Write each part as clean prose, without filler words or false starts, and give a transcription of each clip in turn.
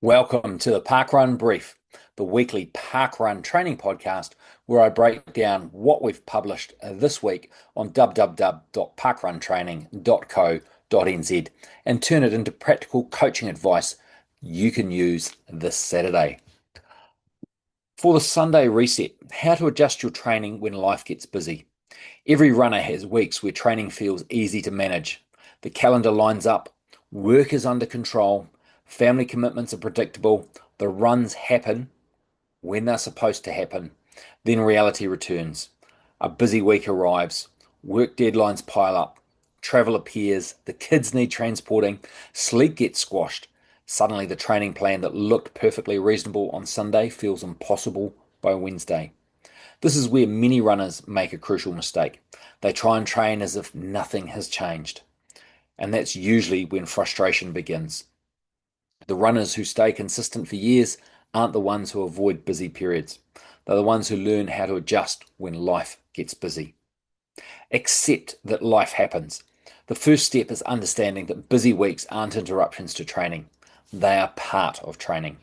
Welcome to the Parkrun Brief, the weekly parkrun training podcast where I break down what we've published this week on www.parkruntraining.co.nz and turn it into practical coaching advice you can use this Saturday. For the Sunday reset, how to adjust your training when life gets busy. Every runner has weeks where training feels easy to manage. The calendar lines up, work is under control, family commitments are predictable, the runs happen when they're supposed to happen, then reality returns. A busy week arrives, work deadlines pile up, travel appears, the kids need transporting, sleep gets squashed. Suddenly the training plan that looked perfectly reasonable on Sunday feels impossible by Wednesday. This is where many runners make a crucial mistake. They try and train as if nothing has changed. And that's usually when frustration begins. The runners who stay consistent for years aren't the ones who avoid busy periods. They're the ones who learn how to adjust when life gets busy. Accept that life happens. The first step is understanding that busy weeks aren't interruptions to training. They are part of training.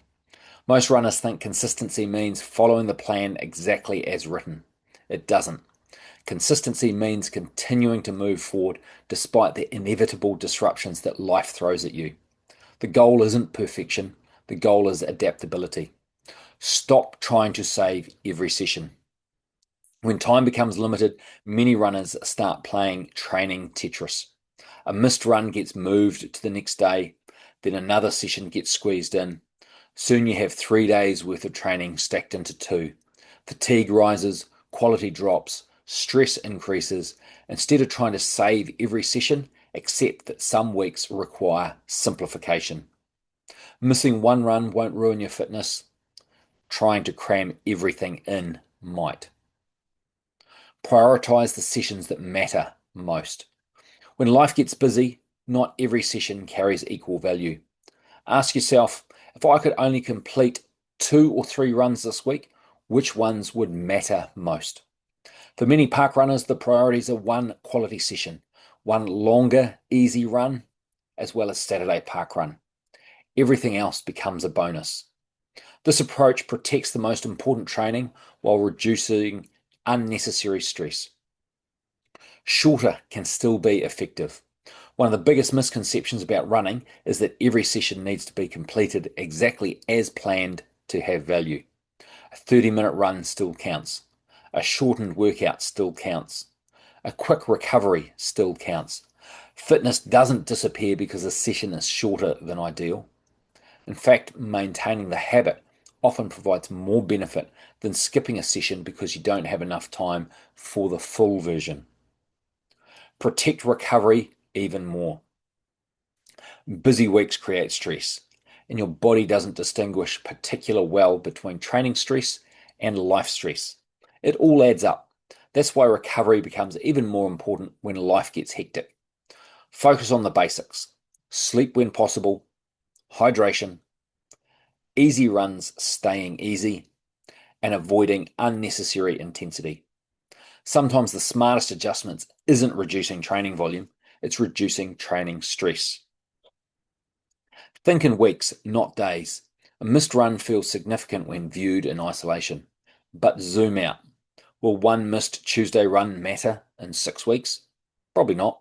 Most runners think consistency means following the plan exactly as written. It doesn't. Consistency means continuing to move forward despite the inevitable disruptions that life throws at you. The goal isn't perfection, the goal is adaptability. Stop trying to save every session. When time becomes limited, many runners start playing training Tetris. A missed run gets moved to the next day, then another session gets squeezed in. Soon you have 3 days worth of training stacked into two. Fatigue rises, quality drops, stress increases. Instead of trying to save every session, accept that some weeks require simplification. Missing one run won't ruin your fitness. Trying to cram everything in might. Prioritize the sessions that matter most. When life gets busy, not every session carries equal value. Ask yourself, if I could only complete 2 or 3 runs this week, which ones would matter most? For many park runners, the priorities are one quality session, one longer, easy run, as well as Saturday park run. Everything else becomes a bonus. This approach protects the most important training while reducing unnecessary stress. Shorter can still be effective. One of the biggest misconceptions about running is that every session needs to be completed exactly as planned to have value. A 30-minute run still counts. A shortened workout still counts. A quick recovery still counts. Fitness doesn't disappear because a session is shorter than ideal. In fact, maintaining the habit often provides more benefit than skipping a session because you don't have enough time for the full version. Protect recovery even more. Busy weeks create stress, and your body doesn't distinguish particularly well between training stress and life stress. It all adds up. That's why recovery becomes even more important when life gets hectic. Focus on the basics. Sleep when possible, hydration, easy runs staying easy, and avoiding unnecessary intensity. Sometimes the smartest adjustments isn't reducing training volume, it's reducing training stress. Think in weeks, not days. A missed run feels significant when viewed in isolation, but zoom out. Will one missed Tuesday run matter in 6 weeks? Probably not.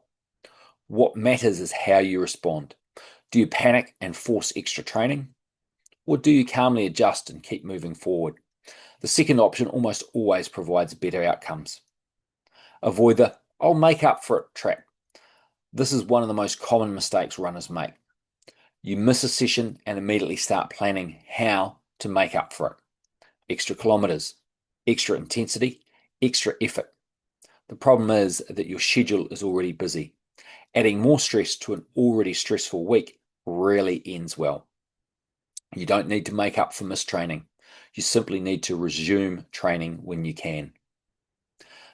What matters is how you respond. Do you panic and force extra training? Or do you calmly adjust and keep moving forward? The second option almost always provides better outcomes. Avoid the "I'll make up for it" trap. This is one of the most common mistakes runners make. You miss a session and immediately start planning how to make up for it. Extra kilometers, extra intensity, extra effort. The problem is that your schedule is already busy. Adding more stress to an already stressful week rarely ends well. You don't need to make up for missed training. You simply need to resume training when you can.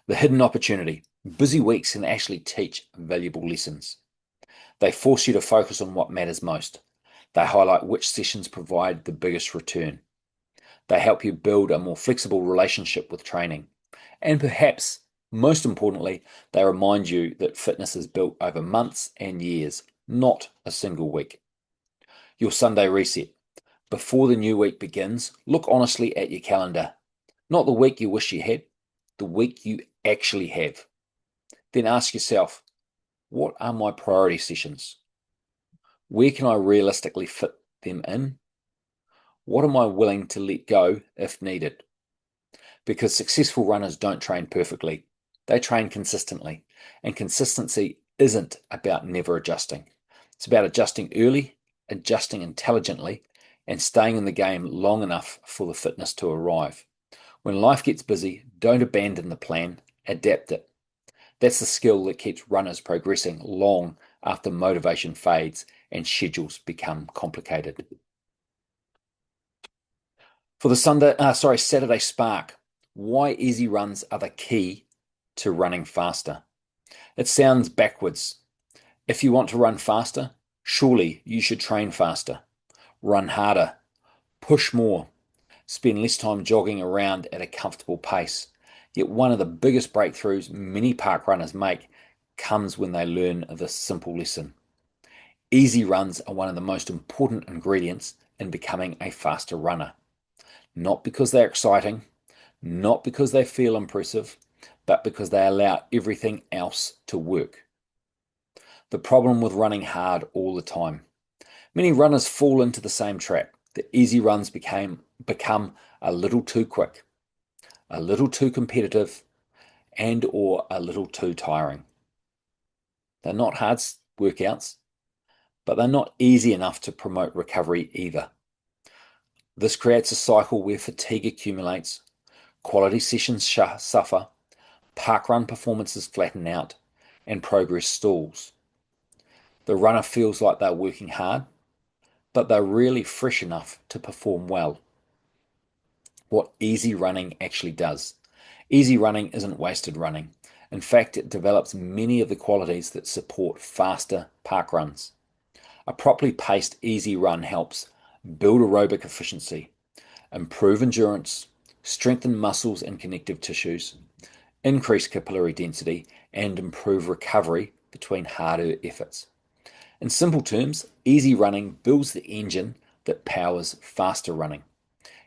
The hidden opportunity. Busy weeks can actually teach valuable lessons. They force you to focus on what matters most. They highlight which sessions provide the biggest return. They help you build a more flexible relationship with training. And perhaps, most importantly, they remind you that fitness is built over months and years, not a single week. Your Sunday reset. Before the new week begins, look honestly at your calendar. Not the week you wish you had, the week you actually have. Then ask yourself, what are my priority sessions? Where can I realistically fit them in? What am I willing to let go if needed? Because successful runners don't train perfectly. They train consistently. And consistency isn't about never adjusting. It's about adjusting early, adjusting intelligently, and staying in the game long enough for the fitness to arrive. When life gets busy, don't abandon the plan, adapt it. That's the skill that keeps runners progressing long after motivation fades and schedules become complicated. For the Saturday Spark, why easy runs are the key to running faster. It sounds backwards. If you want to run faster, surely you should train faster, run harder, push more, spend less time jogging around at a comfortable pace. Yet one of the biggest breakthroughs many park runners make comes when they learn this simple lesson. Easy runs are one of the most important ingredients in becoming a faster runner. Not because they're exciting, not because they feel impressive, but because they allow everything else to work. The problem with running hard all the time. Many runners fall into the same trap. The easy runs become a little too quick, a little too competitive, and or a little too tiring. They're not hard workouts, but they're not easy enough to promote recovery either. This creates a cycle where fatigue accumulates, quality sessions suffer, parkrun performances flatten out, and progress stalls. The runner feels like they're working hard, but they're really fresh enough to perform well. What easy running actually does. Easy running isn't wasted running. In fact, it develops many of the qualities that support faster parkruns. A properly paced easy run helps build aerobic efficiency, improve endurance, strengthen muscles and connective tissues, increase capillary density, and improve recovery between harder efforts. In simple terms, easy running builds the engine that powers faster running,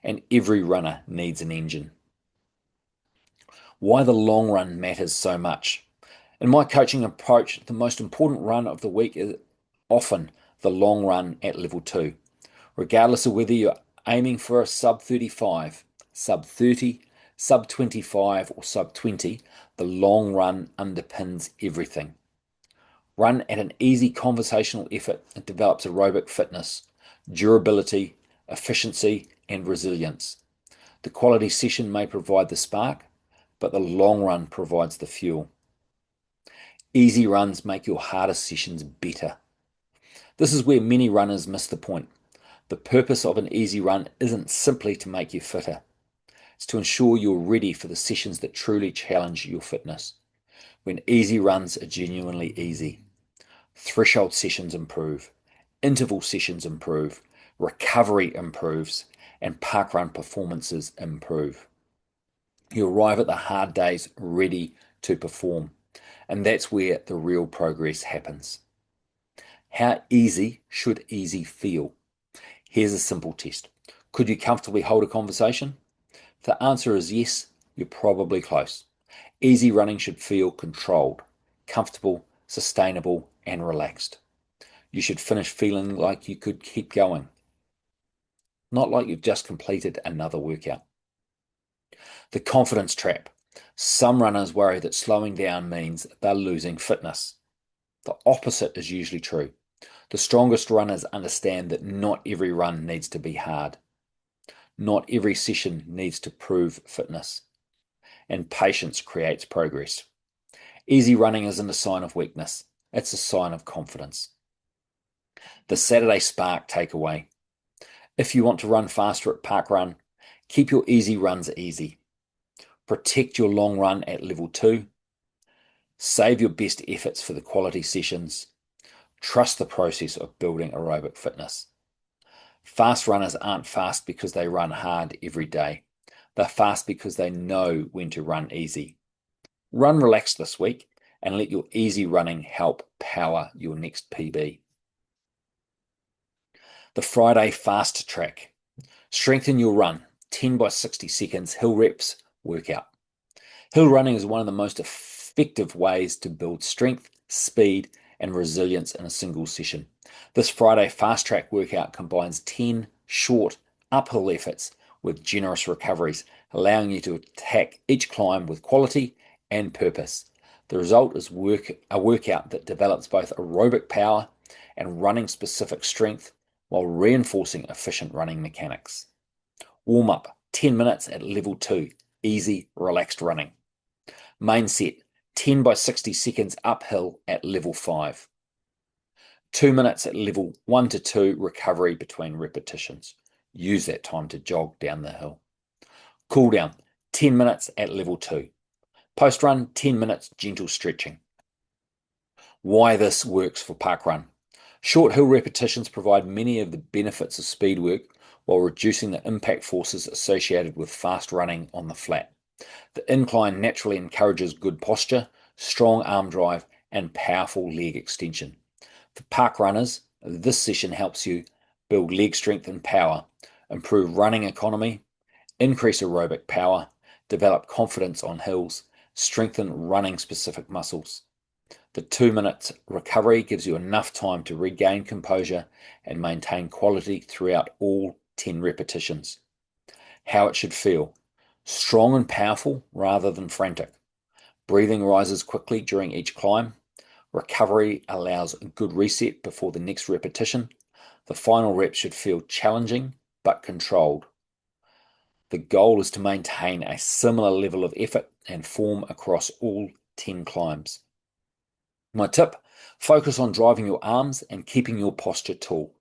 and every runner needs an engine. Why the long run matters so much. In my coaching approach, the most important run of the week is often the long run at level 2. Regardless of whether you're aiming for a sub 35, sub 30, sub 25, or sub 20, the long run underpins everything. Run at an easy conversational effort. It develops aerobic fitness, durability, efficiency, and resilience. The quality session may provide the spark, but the long run provides the fuel. Easy runs make your hardest sessions better. This is where many runners miss the point. The purpose of an easy run isn't simply to make you fitter. It's to ensure you're ready for the sessions that truly challenge your fitness. When easy runs are genuinely easy, threshold sessions improve, interval sessions improve, recovery improves, and parkrun performances improve. You arrive at the hard days ready to perform, and that's where the real progress happens. How easy should easy feel? Here's a simple test. Could you comfortably hold a conversation? If the answer is yes, you're probably close. Easy running should feel controlled, comfortable, sustainable, and relaxed. You should finish feeling like you could keep going, not like you've just completed another workout. The confidence trap. Some runners worry that slowing down means they're losing fitness. The opposite is usually true. The strongest runners understand that not every run needs to be hard. Not every session needs to prove fitness. And patience creates progress. Easy running isn't a sign of weakness. It's a sign of confidence. The Saturday Spark takeaway. If you want to run faster at parkrun, keep your easy runs easy. Protect your long run at level 2. Save your best efforts for the quality sessions. Trust the process of building aerobic fitness. Fast runners aren't fast because they run hard every day. They're fast because they know when to run easy. Run relaxed this week and let your easy running help power your next PB. The Friday fast track. Strengthen your run. 10 by 60 seconds hill reps workout. Hill running is one of the most effective ways to build strength, speed, and resilience in a single session. This Friday fast track workout combines 10 short uphill efforts with generous recoveries, allowing you to attack each climb with quality and purpose. The result is a workout that develops both aerobic power and running specific strength while reinforcing efficient running mechanics. Warm up 10 minutes at level 2, easy, relaxed running. Main set 10 by 60 seconds uphill at level 5. 2 minutes at level 1 to 2, recovery between repetitions. Use that time to jog down the hill. Cool down 10 minutes at level 2. Post run 10 minutes gentle stretching. Why this works for parkrun. Short hill repetitions provide many of the benefits of speed work while reducing the impact forces associated with fast running on the flat. The incline naturally encourages good posture, strong arm drive, and powerful leg extension. For park runners, this session helps you build leg strength and power, improve running economy, increase aerobic power, develop confidence on hills, strengthen running specific muscles. The 2 minute recovery gives you enough time to regain composure and maintain quality throughout all 10 repetitions. How it should feel. Strong and powerful rather than frantic. Breathing rises quickly during each climb. Recovery allows a good reset before the next repetition. The final rep should feel challenging but controlled. The goal is to maintain a similar level of effort and form across all 10 climbs. My tip, focus on driving your arms and keeping your posture tall.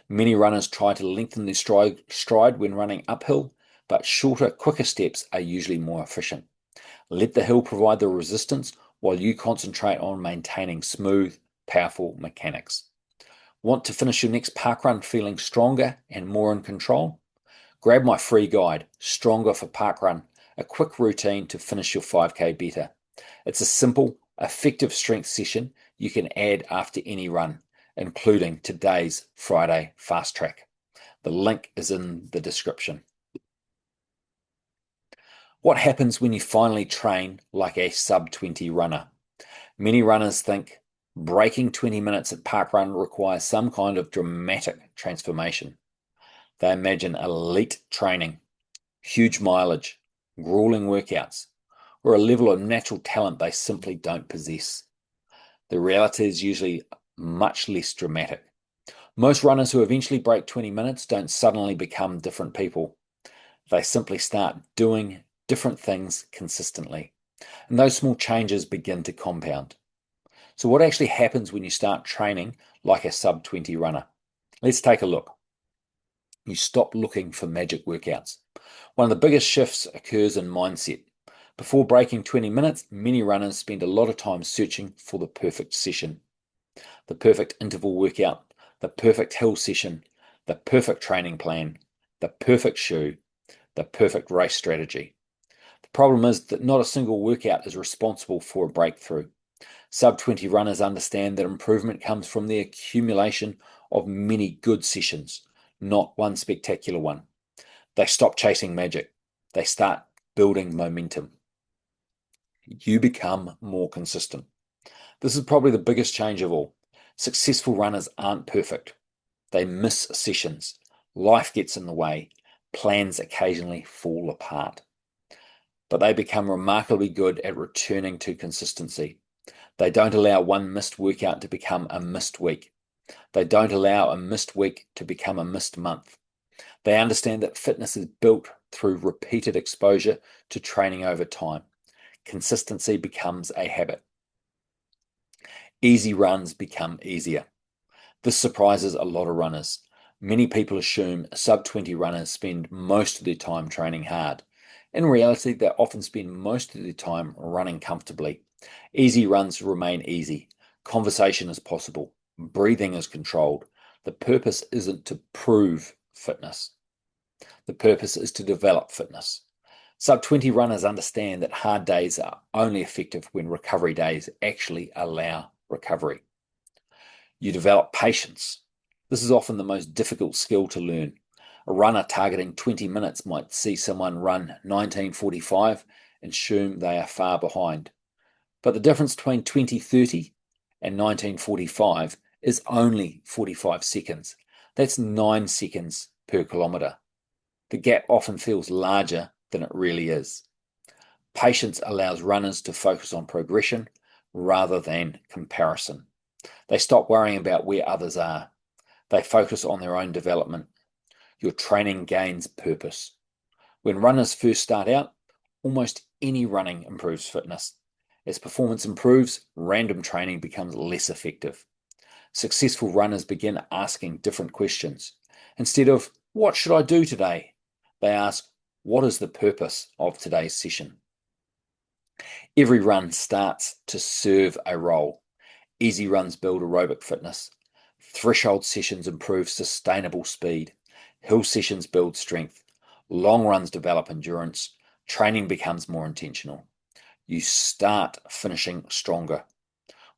Many runners try to lengthen their stride when running uphill, but shorter, quicker steps are usually more efficient. Let the hill provide the resistance while you concentrate on maintaining smooth, powerful mechanics. Want to finish your next parkrun feeling stronger and more in control? Grab my free guide, Stronger for Parkrun, a quick routine to finish your 5K better. It's a simple, effective strength session you can add after any run, including today's Friday fast track. The link is in the description. What happens when you finally train like a sub-20 runner? Many runners think breaking 20 minutes at parkrun requires some kind of dramatic transformation. They imagine elite training, huge mileage, grueling workouts, or a level of natural talent they simply don't possess. The reality is usually much less dramatic. Most runners who eventually break 20 minutes don't suddenly become different people. They simply start doing different things consistently, and those small changes begin to compound. So what actually happens when you start training like a sub-20 runner? Let's take a look. You stop looking for magic workouts. One of the biggest shifts occurs in mindset. Before breaking 20 minutes, many runners spend a lot of time searching for the perfect session, the perfect interval workout, the perfect hill session, the perfect training plan, the perfect shoe, the perfect race strategy. The problem is that not a single workout is responsible for a breakthrough. Sub-20 runners understand that improvement comes from the accumulation of many good sessions, not one spectacular one. They stop chasing magic. They start building momentum. You become more consistent. This is probably the biggest change of all. Successful runners aren't perfect. They miss sessions. Life gets in the way. Plans occasionally fall apart. But they become remarkably good at returning to consistency. They don't allow one missed workout to become a missed week. They don't allow a missed week to become a missed month. They understand that fitness is built through repeated exposure to training over time. Consistency becomes a habit. Easy runs become easier. This surprises a lot of runners. Many people assume sub-20 runners spend most of their time training hard. In reality, they often spend most of their time running comfortably. Easy runs remain easy. Conversation is possible. Breathing is controlled. The purpose isn't to prove fitness. The purpose is to develop fitness. Sub-20 runners understand that hard days are only effective when recovery days actually allow recovery. You develop patience. This is often the most difficult skill to learn. A runner targeting 20 minutes might see someone run 19:45 and assume they are far behind. But the difference between 20:30 and 19:45 is only 45 seconds. That's 9 seconds per kilometre. The gap often feels larger than it really is. Patience allows runners to focus on progression rather than comparison. They stop worrying about where others are. They focus on their own development. Your training gains purpose. When runners first start out, almost any running improves fitness. As performance improves, random training becomes less effective. Successful runners begin asking different questions. Instead of, what should I do today? They ask, what is the purpose of today's session? Every run starts to serve a role. Easy runs build aerobic fitness. Threshold sessions improve sustainable speed. Hill sessions build strength. Long runs develop endurance. Training becomes more intentional. You start finishing stronger.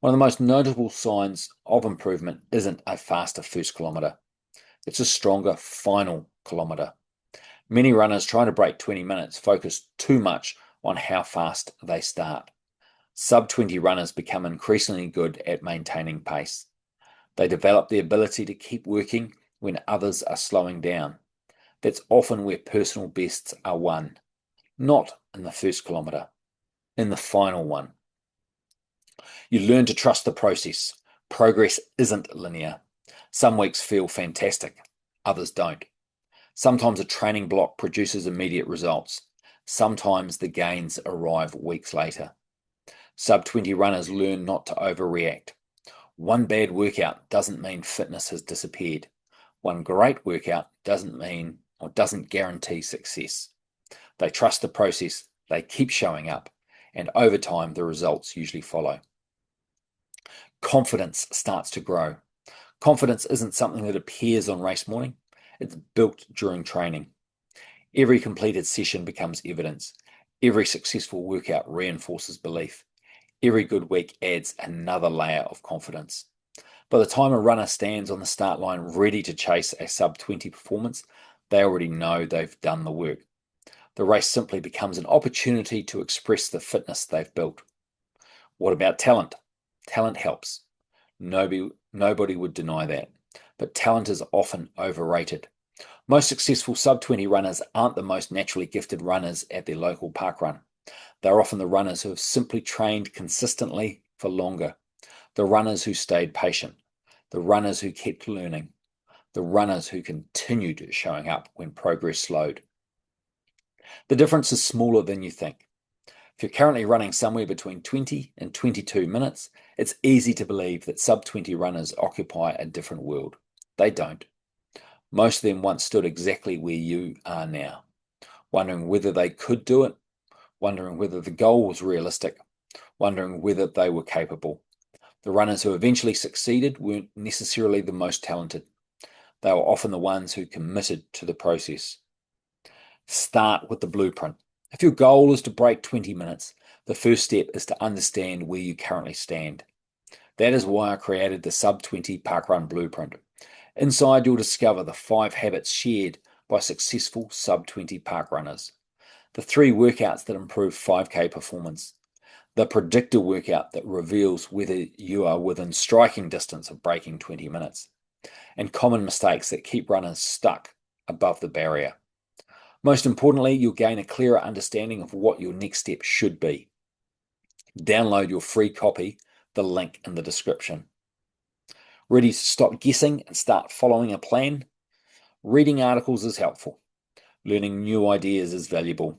One of the most notable signs of improvement isn't a faster first kilometre. It's a stronger final kilometre. Many runners trying to break 20 minutes focus too much on how fast they start. Sub-20 runners become increasingly good at maintaining pace. They develop the ability to keep working when others are slowing down. That's often where personal bests are won, not in the first kilometre, in the final one. You learn to trust the process. Progress isn't linear. Some weeks feel fantastic, others don't. Sometimes a training block produces immediate results. Sometimes the gains arrive weeks later. Sub-20 runners learn not to overreact. One bad workout doesn't mean fitness has disappeared. One great workout doesn't mean or doesn't guarantee success. They trust the process, they keep showing up, and over time the results usually follow. Confidence starts to grow. Confidence isn't something that appears on race morning, it's built during training. Every completed session becomes evidence. Every successful workout reinforces belief. Every good week adds another layer of confidence. By the time a runner stands on the start line ready to chase a sub-20 performance, they already know they've done the work. The race simply becomes an opportunity to express the fitness they've built. What about talent? Talent helps. Nobody would deny that. But talent is often overrated. Most successful sub-20 runners aren't the most naturally gifted runners at their local parkrun. They're often the runners who have simply trained consistently for longer. The runners who stayed patient. The runners who kept learning. The runners who continued showing up when progress slowed. The difference is smaller than you think. If you're currently running somewhere between 20 and 22 minutes, it's easy to believe that sub-20 runners occupy a different world. They don't. Most of them once stood exactly where you are now, wondering whether they could do it, wondering whether the goal was realistic, wondering whether they were capable. The runners who eventually succeeded weren't necessarily the most talented. They were often the ones who committed to the process. Start with the blueprint. If your goal is to break 20 minutes, the first step is to understand where you currently stand. That is why I created the Sub-20 Parkrun Blueprint. Inside, you'll discover the 5 habits shared by successful Sub-20 parkrunners, the 3 workouts that improve 5K performance, the Predictor workout that reveals whether you are within striking distance of breaking 20 minutes, and common mistakes that keep runners stuck above the barrier. Most importantly, you'll gain a clearer understanding of what your next step should be. Download your free copy, the link in the description. Ready to stop guessing and start following a plan? Reading articles is helpful. Learning new ideas is valuable.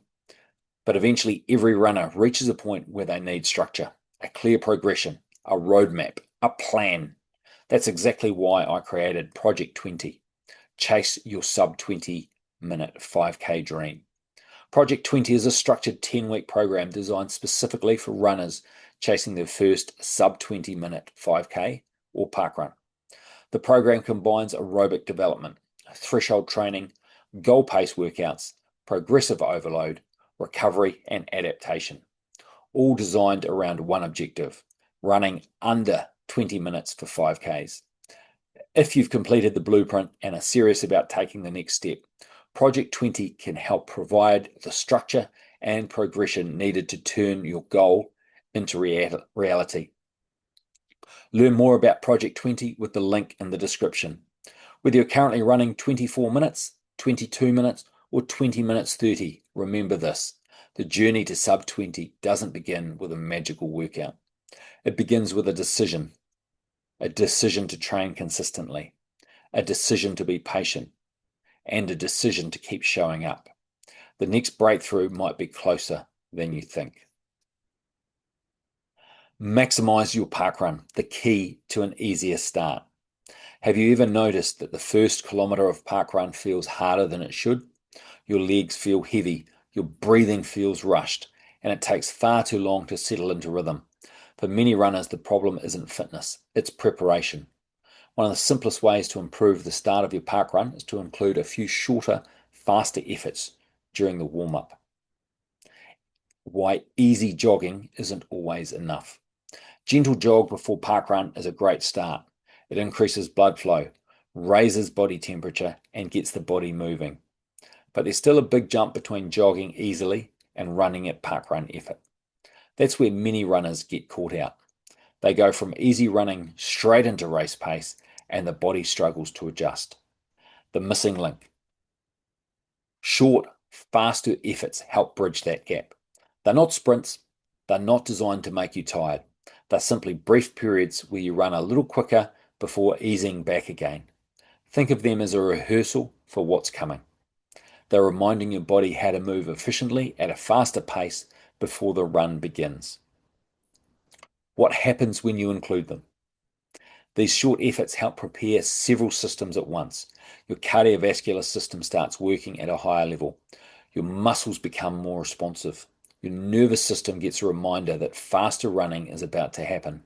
But eventually, every runner reaches a point where they need structure, a clear progression, a roadmap, a plan. That's exactly why I created Project 20. Chase your sub-20 minute 5K dream. Project 20 is a structured 10-week program designed specifically for runners chasing their first sub-20 minute 5K or parkrun. The program combines aerobic development, threshold training, goal pace workouts, progressive overload, recovery, and adaptation, all designed around one objective: running under 20 minutes for 5Ks. If you've completed the blueprint and are serious about taking the next step, Project 20 can help provide the structure and progression needed to turn your goal into reality. Learn more about Project 20 with the link in the description. Whether you're currently running 24 minutes, 22 minutes, or 20 minutes 30, remember this: the journey to sub 20 doesn't begin with a magical workout. It begins with a decision to train consistently, a decision to be patient, and a decision to keep showing up. The next breakthrough might be closer than you think. Maximize your parkrun, the key to an easier start. Have you ever noticed that the first kilometre of parkrun feels harder than it should? Your legs feel heavy, your breathing feels rushed, and it takes far too long to settle into rhythm. For many runners, the problem isn't fitness, it's preparation. One of the simplest ways to improve the start of your parkrun is to include a few shorter, faster efforts during the warm-up. Why easy jogging isn't always enough. Gentle jog before parkrun is a great start. It increases blood flow, raises body temperature, and gets the body moving. But there's still a big jump between jogging easily and running at parkrun effort. That's where many runners get caught out. They go from easy running straight into race pace, and the body struggles to adjust. The missing link. Short, faster efforts help bridge that gap. They're not sprints. They're not designed to make you tired. They're simply brief periods where you run a little quicker before easing back again. Think of them as a rehearsal for what's coming. They're reminding your body how to move efficiently at a faster pace before the run begins. What happens when you include them? These short efforts help prepare several systems at once. Your cardiovascular system starts working at a higher level. Your muscles become more responsive. Your nervous system gets a reminder that faster running is about to happen.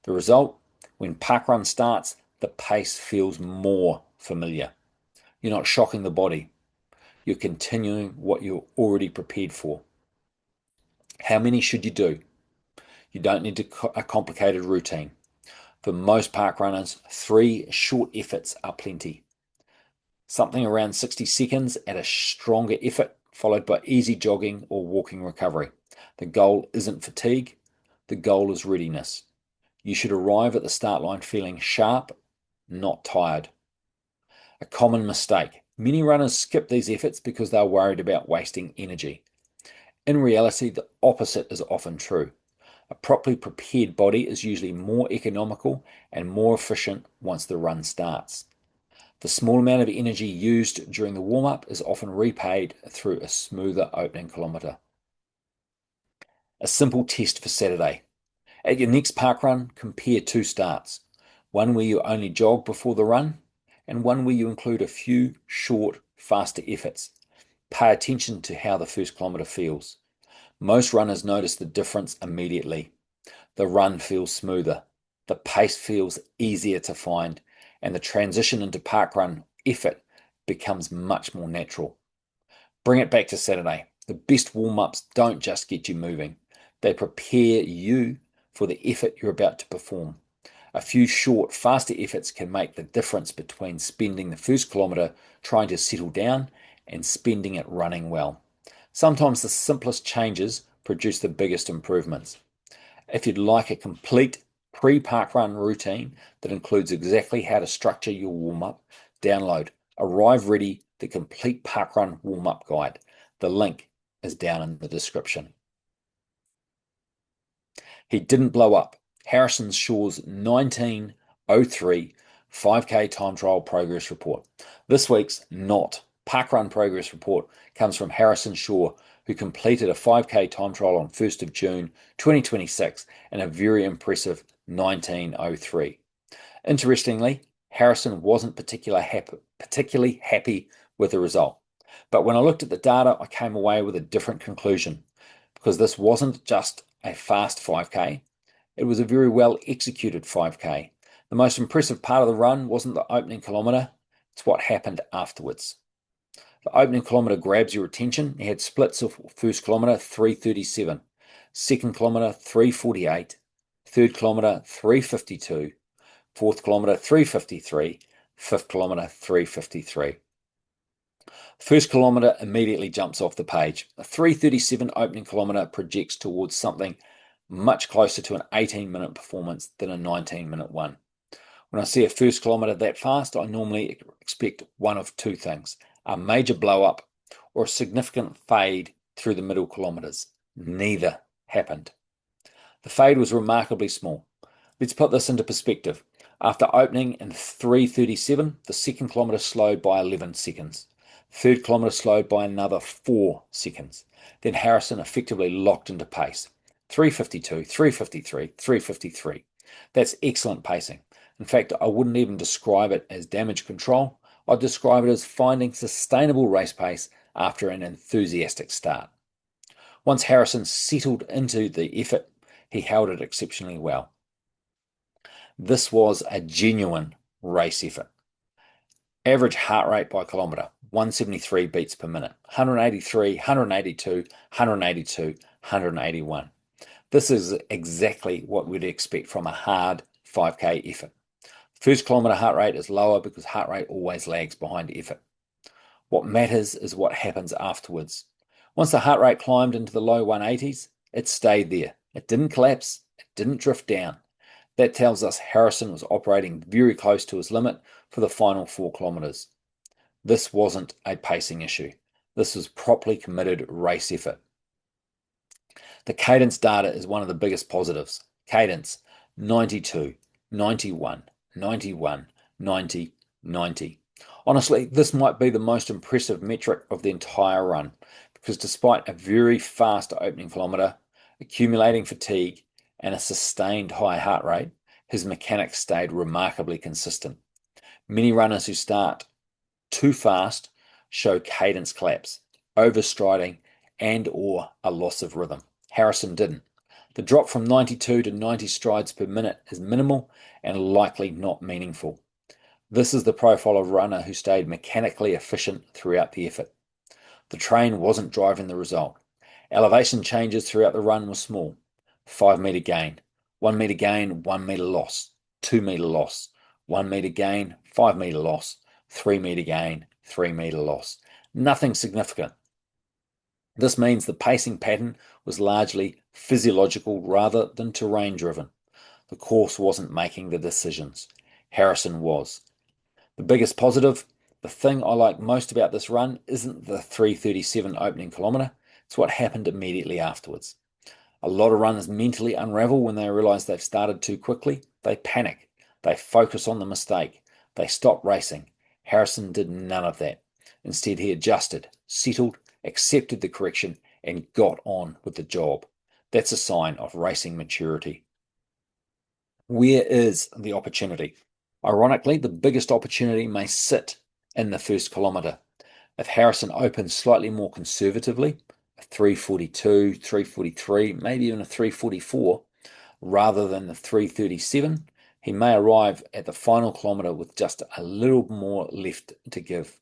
The result? When parkrun starts, the pace feels more familiar. You're not shocking the body. You're continuing what you're already prepared for. How many should you do? You don't need a complicated routine. For most parkrunners, 3 short efforts are plenty. Something around 60 seconds at a stronger effort, followed by easy jogging or walking recovery. The goal isn't fatigue, the goal is readiness. You should arrive at the start line feeling sharp, not tired. A common mistake. Many runners skip these efforts because they're worried about wasting energy. In reality, the opposite is often true. A properly prepared body is usually more economical and more efficient once the run starts. The small amount of energy used during the warm-up is often repaid through a smoother opening kilometre. A simple test for Saturday. At your next parkrun, compare 2 starts. One where you only jog before the run, and one where you include a few short, faster efforts. Pay attention to how the first kilometre feels. Most runners notice the difference immediately. The run feels smoother, the pace feels easier to find, and the transition into parkrun effort becomes much more natural. Bring it back to Saturday. The best warm-ups don't just get you moving. They prepare you for the effort you're about to perform. A few short, faster efforts can make the difference between spending the first kilometre trying to settle down and spending it running well. Sometimes the simplest changes produce the biggest improvements. If you'd like a complete pre-parkrun routine that includes exactly how to structure your warm-up, download Arrive Ready, the complete parkrun warm-up guide. The link is down in the description. He didn't blow up. Harrison Shaw's 19:03 5K time trial progress report. This week's not parkrun progress report comes from Harrison Shaw, who completed a 5K time trial on 1st of June 2026 in a very impressive 19:03. Interestingly, Harrison wasn't particularly happy with the result. But when I looked at the data, I came away with a different conclusion, because this wasn't just a fast 5K, it was a very well executed 5K. The most impressive part of the run wasn't the opening kilometre, it's what happened afterwards. The opening kilometre grabs your attention. He had splits of first kilometre 3:37, second kilometre 3:48, third kilometre 3:52, Fourth kilometre, 3:53. Fifth kilometre, 3:53. First kilometre immediately jumps off the page. A 3:37 opening kilometre projects towards something much closer to an 18-minute performance than a 19-minute one. When I see a first kilometre that fast, I normally expect one of two things: a major blow up or a significant fade through the middle kilometres. Neither happened. The fade was remarkably small. Let's put this into perspective. After opening in 3:37, the second kilometre slowed by 11 seconds. Third kilometre slowed by another 4 seconds. Then Harrison effectively locked into pace. 3:52, 3:53, 3:53. That's excellent pacing. In fact, I wouldn't even describe it as damage control. I'd describe it as finding sustainable race pace after an enthusiastic start. Once Harrison settled into the effort, he held it exceptionally well. This was a genuine race effort. Average heart rate by kilometre, 173 beats per minute, 183, 182, 182, 181. This is exactly what we'd expect from a hard 5K effort. First kilometre heart rate is lower because heart rate always lags behind effort. What matters is what happens afterwards. Once the heart rate climbed into the low 180s, it stayed there. It didn't collapse, it didn't drift down. That tells us Harrison was operating very close to his limit for the final 4 kilometres. This wasn't a pacing issue. This was properly committed race effort. The cadence data is one of the biggest positives. Cadence, 92, 91, 91, 90, 90. Honestly, this might be the most impressive metric of the entire run, because despite a very fast opening kilometre, accumulating fatigue, and a sustained high heart rate, his mechanics stayed remarkably consistent. Many runners who start too fast show cadence collapse, overstriding, and or a loss of rhythm. Harrison didn't. The drop from 92 to 90 strides per minute is minimal and likely not meaningful. This is the profile of runner who stayed mechanically efficient throughout the effort. The train wasn't driving the result. Elevation changes throughout the run were small. 5 metre gain, 1 metre gain, 1 metre loss, 2 metre loss, 1 metre gain, 5 metre loss, 3 metre gain, 3 metre loss. Nothing significant. This means the pacing pattern was largely physiological rather than terrain driven. The course wasn't making the decisions. Harrison was. The biggest positive, the thing I like most about this run isn't the 3:37 opening kilometre, it's what happened immediately afterwards. A lot of runners mentally unravel when they realise they've started too quickly. They panic. They focus on the mistake. They stop racing. Harrison did none of that. Instead, he adjusted, settled, accepted the correction, and got on with the job. That's a sign of racing maturity. Where is the opportunity? Ironically, the biggest opportunity may sit in the first kilometre. If Harrison opens slightly more conservatively, a 3:42, 3:43, maybe even a 3:44, rather than the 3:37, he may arrive at the final kilometre with just a little more left to give.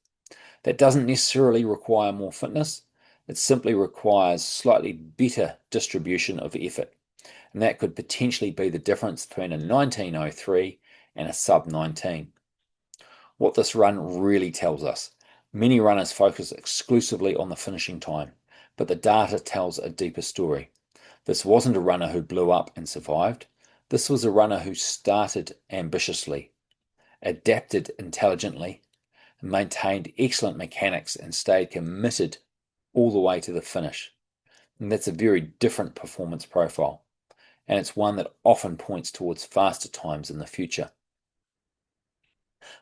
That doesn't necessarily require more fitness, it simply requires slightly better distribution of effort, and that could potentially be the difference between a 19:03 and a sub-19. What this run really tells us: many runners focus exclusively on the finishing time, but the data tells a deeper story. This wasn't a runner who blew up and survived. This was a runner who started ambitiously, adapted intelligently, maintained excellent mechanics, and stayed committed all the way to the finish. And that's a very different performance profile, and it's one that often points towards faster times in the future.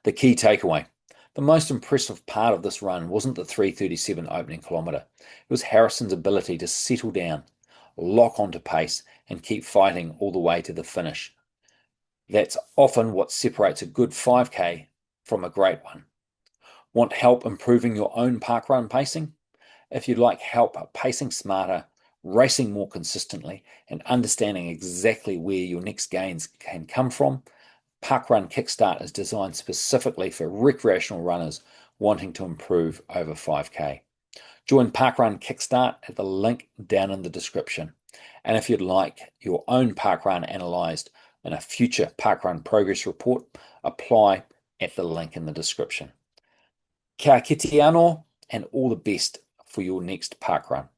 The key takeaway: the most impressive part of this run wasn't the 3:37 opening kilometre. It was Harrison's ability to settle down, lock onto pace, and keep fighting all the way to the finish. That's often what separates a good 5K from a great one. Want help improving your own parkrun pacing? If you'd like help pacing smarter, racing more consistently, and understanding exactly where your next gains can come from, Parkrun Kickstart is designed specifically for recreational runners wanting to improve over 5K. Join Parkrun Kickstart at the link down in the description. And if you'd like your own parkrun analysed, in a future parkrun progress report, apply at the link in the description. Kia kite anō, and all the best for your next parkrun.